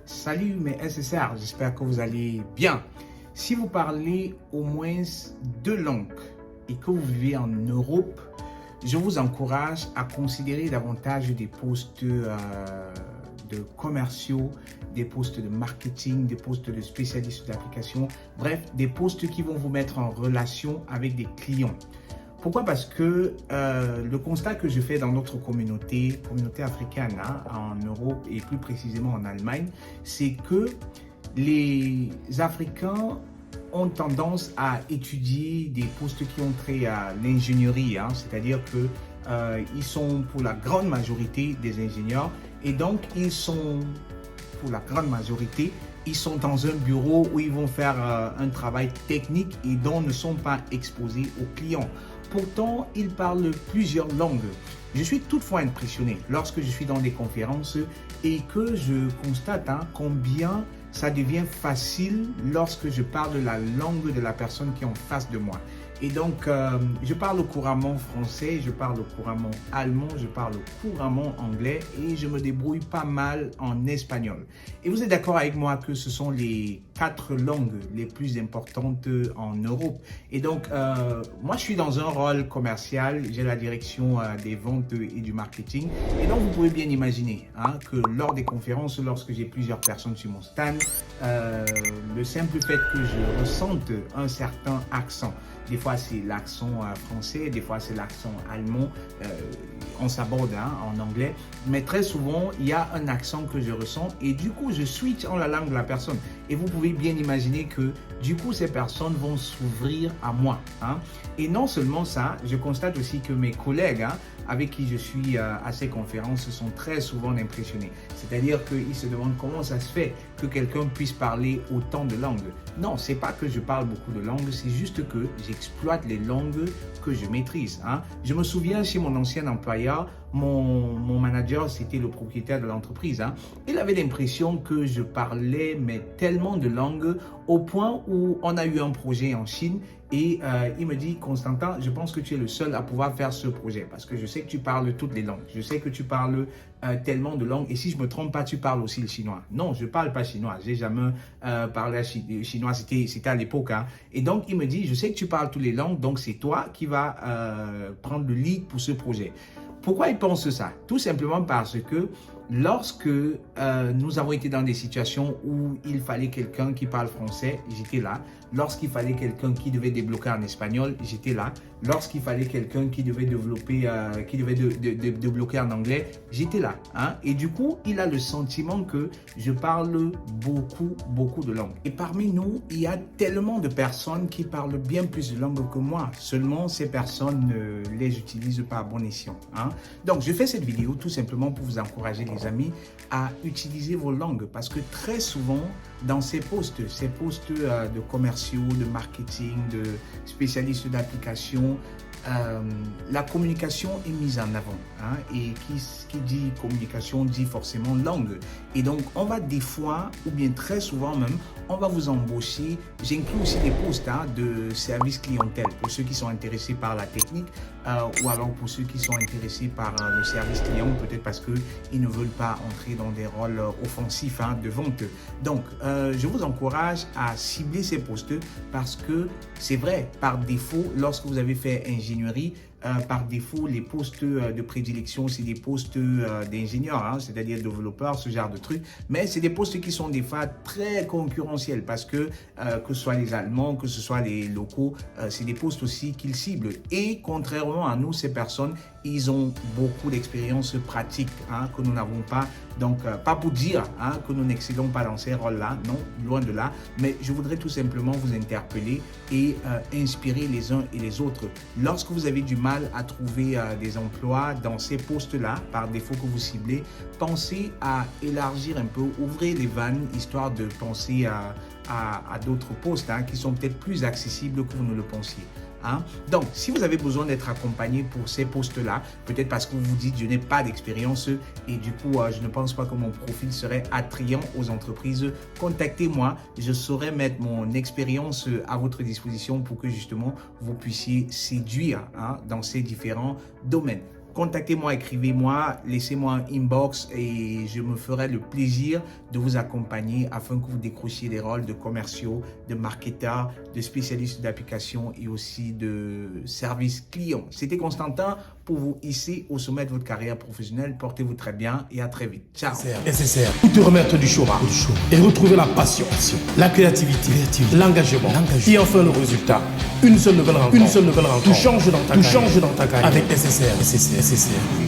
Salut mes SSR, j'espère que vous allez bien. Si vous parlez au moins deux langues et que vous vivez en Europe, je vous encourage à considérer davantage des postes de commerciaux, des postes de marketing, des postes de spécialistes d'application, bref, des postes qui vont vous mettre en relation avec des clients. Pourquoi? Parce que le constat que je fais dans notre communauté africaine, en Europe et plus précisément en Allemagne, c'est que les Africains ont tendance à étudier des postes qui ont trait à l'ingénierie, c'est-à-dire que ils sont pour la grande majorité des ingénieurs et donc ils sont pour la grande majorité ils sont dans un bureau où ils vont faire un travail technique et dont ne sont pas exposés aux clients. Pourtant, ils parlent plusieurs langues. Je suis toutefois impressionné lorsque je suis dans des conférences et que je constate combien ça devient facile lorsque je parle la langue de la personne qui est en face de moi. Et donc, je parle couramment français, je parle couramment allemand, je parle couramment anglais et je me débrouille pas mal en espagnol. Et vous êtes d'accord avec moi que ce sont les 4 langues les plus importantes en Europe. Et donc, moi, je suis dans un rôle commercial, j'ai la direction des ventes et du marketing. Et donc, vous pouvez bien imaginer que lors des conférences, lorsque j'ai plusieurs personnes sur mon stand, le simple fait que je ressente un certain accent, des fois c'est l'accent français, des fois c'est l'accent allemand, on s'aborde en anglais, mais très souvent il y a un accent que je ressens et du coup je switch en la langue de la personne. Et vous pouvez bien imaginer que du coup ces personnes vont s'ouvrir à moi. Et non seulement ça, je constate aussi que mes collègues avec qui je suis à ces conférences sont très souvent impressionnés. C'est-à-dire qu'ils se demandent comment ça se fait que quelqu'un puisse parler autant de langues. Non, c'est pas que je parle beaucoup de langues, c'est juste que j'exploite les langues que je maîtrise. Je me souviens chez mon ancien employeur, mon manager, c'était le propriétaire de l'entreprise. Il avait l'impression que je parlais mais tellement de langues au point où on a eu un projet en Chine et il me dit: Constantin, je pense que tu es le seul à pouvoir faire ce projet parce que je sais que tu parles toutes les langues. Je sais que tu parles tellement de langues et si je me trompe pas, tu parles aussi le chinois. Non, je parle pas chinois. J'ai jamais parlé chinois. C'était à l'époque. Et donc, il me dit: je sais que tu parles toutes les langues, donc c'est toi qui vas prendre le lead pour ce projet. Pourquoi il pense ça? Tout simplement parce que lorsque nous avons été dans des situations où il fallait quelqu'un qui parle français, j'étais là. Lorsqu'il fallait quelqu'un qui devait débloquer en espagnol, j'étais là. Lorsqu'il fallait quelqu'un qui devait développer, débloquer en anglais, j'étais là. Et du coup, il a le sentiment que je parle beaucoup de langues. Et parmi nous, il y a tellement de personnes qui parlent bien plus de langues que moi. Seulement, ces personnes ne les utilisent pas à bon escient. Donc, je fais cette vidéo tout simplement pour vous encourager, les amis, à utiliser vos langues parce que très souvent, dans ces postes de commerciaux, de marketing, de spécialistes d'application, la communication est mise en avant. Et qui dit communication dit forcément langue. Et donc, on va des fois, ou bien très souvent même, on va vous embaucher. J'inclus aussi des postes de service clientèle pour ceux qui sont intéressés par la technique ou alors pour ceux qui sont intéressés par le service client, peut-être parce qu'ils ne veulent pas entrer dans des rôles offensifs de vente. Donc, je vous encourage à cibler ces postes parce que c'est vrai, par défaut, lorsque vous avez fait ingénierie, par défaut, les postes de prédilection, c'est des postes d'ingénieurs, c'est-à-dire développeurs, ce genre de trucs. Mais c'est des postes qui sont des fois très concurrentiels parce que ce soit les Allemands, que ce soit les locaux, c'est des postes aussi qu'ils ciblent. Et contrairement à nous, ces personnes, ils ont beaucoup d'expérience pratique que nous n'avons pas. Donc, pas pour dire que nous n'excellons pas dans ces rôles-là, non, loin de là. Mais je voudrais tout simplement vous interpeller et inspirer les uns et les autres. Lorsque vous avez du mal à trouver des emplois dans ces postes-là, par défaut que vous ciblez, pensez à élargir un peu, ouvrez les vannes, histoire de penser à d'autres postes qui sont peut-être plus accessibles que vous ne le pensiez. Donc, si vous avez besoin d'être accompagné pour ces postes-là, peut-être parce que vous vous dites: je n'ai pas d'expérience et du coup, je ne pense pas que mon profil serait attrayant aux entreprises, contactez-moi. Je saurai mettre mon expérience à votre disposition pour que justement, vous puissiez séduire dans ces différents domaines. contactez-moi, écrivez-moi, laissez-moi un inbox et je me ferai le plaisir de vous accompagner afin que vous décrochiez des rôles de commerciaux, de marketeurs, de spécialistes d'application et aussi de service client. C'était Constantin pour vous hisser au sommet de votre carrière professionnelle. Portez-vous très bien et à très vite. Ciao. Nécessaire pour te remettre du chômage et retrouver la passion, la créativité, l'engagement et enfin le résultat. Une seule nouvelle rencontre. Tout change dans ta carrière avec SSR.